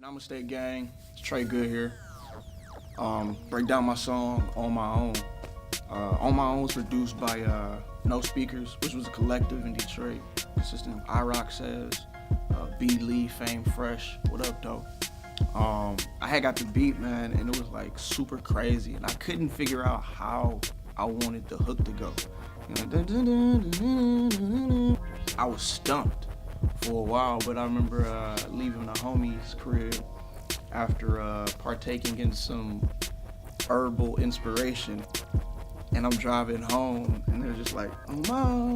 Namaste gang, it's Trey Good here. Break down my song On My Own. On My Own was produced by No Speakers, which was a collective in Detroit consisting of iRock Says, B. Lee, Fame Fresh, what up though? I had got the beat, man, and it was like super crazy, and I couldn't figure out how I wanted the hook to go. I was stumped for a while, but I remember leaving a homie's crib after partaking in some herbal inspiration, and I'm driving home, and they're just like, I'm on.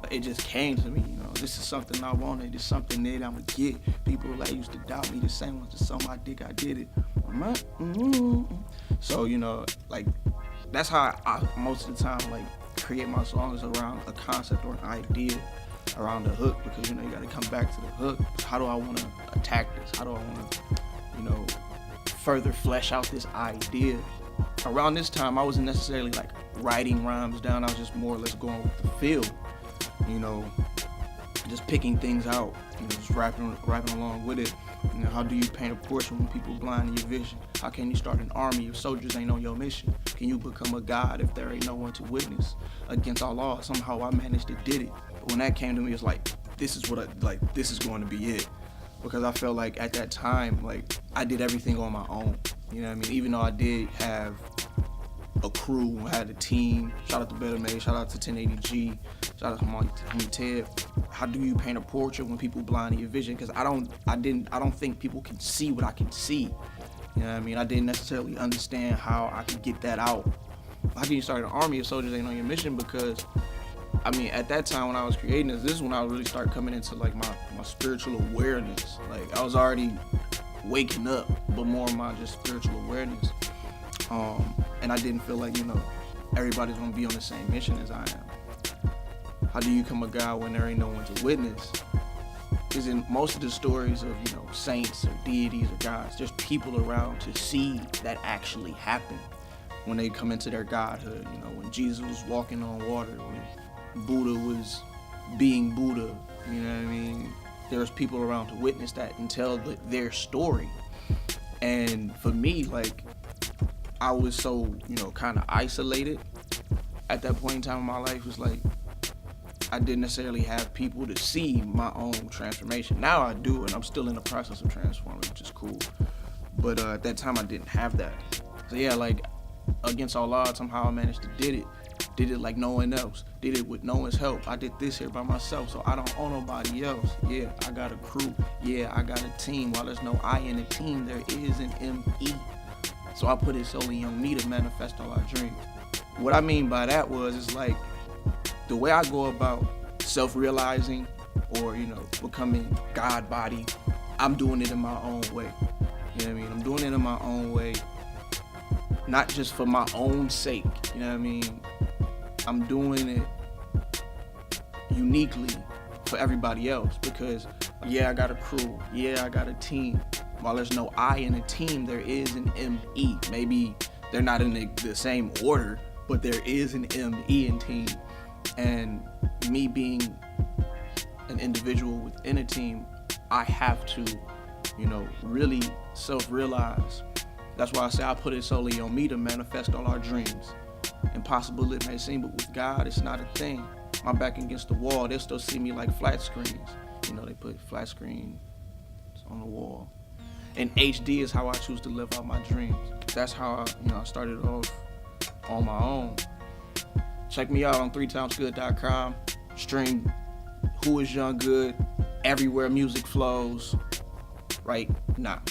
It just came to me, this is something I wanted, it's something that I'ma get. People that used to doubt me, the same ones that saw my dick, I did it. So, like, that's how I most of the time, like, create my songs around a concept or an idea around the hook, because, you gotta come back to the hook. How do I wanna attack this? How do I wanna, further flesh out this idea? Around this time, I wasn't necessarily, like, writing rhymes down. I was just more or less going with the feel, just picking things out, just rapping along with it. How do you paint a portrait when people blind in your vision? How can you start an army if soldiers ain't on your mission? Can you become a god if there ain't no one to witness? Against all odds, somehow I managed to did it. But when that came to me, it's like, this is this is going to be it. Because I felt like at that time, like, I did everything on my own. Even though I did have a crew, I had a team. Shout out to Better Made, shout out to 1080G, shout out to homie Ted. How do you paint a portrait when people blind in your vision? Because I don't think people can see what I can see. I didn't necessarily understand how I could get that out. How can you start an army if soldiers ain't on your mission? Because at that time when I was creating this is when I really started coming into like my spiritual awareness. Like, I was already waking up, but more of my just spiritual awareness. And I didn't feel like, everybody's gonna be on the same mission as I am. How do you become a god when there ain't no one to witness? Because in most of the stories of, saints or deities or gods, there's people around to see that actually happen when they come into their godhood. When Jesus was walking on water, when Buddha was being Buddha, there was people around to witness that and tell their story. And for me, like, I was so, kind of isolated at that point in time in my life. It was like, I didn't necessarily have people to see my own transformation. Now I do, and I'm still in the process of transforming, which is cool. But at that time, I didn't have that. So yeah, like, against all odds, somehow I managed to did it like no one else. Did it with no one's help. I did this here by myself, so I don't owe nobody else. Yeah, I got a crew. Yeah, I got a team. While there's no I in a team, there is an M-E. So I put it solely on me to manifest all our dreams. What I mean by that it's like, the way I go about self-realizing or, becoming God body, I'm doing it in my own way. I'm doing it in my own way, not just for my own sake, I'm doing it uniquely for everybody else because, yeah, I got a crew, yeah, I got a team. While there's no I in a team, there is an M-E. Maybe they're not in the same order, but there is an M-E in team. And me being an individual within a team, I have to, really self-realize. That's why I say I put it solely on me to manifest all our dreams. Impossible it may seem, but with God, it's not a thing. My back against the wall, they'll still see me like flat screens. They put flat screen on the wall. And HD is how I choose to live out my dreams. That's how I started off on my own. Check me out on 3timesgood.com. Stream Who Is Young Good everywhere music flows right now.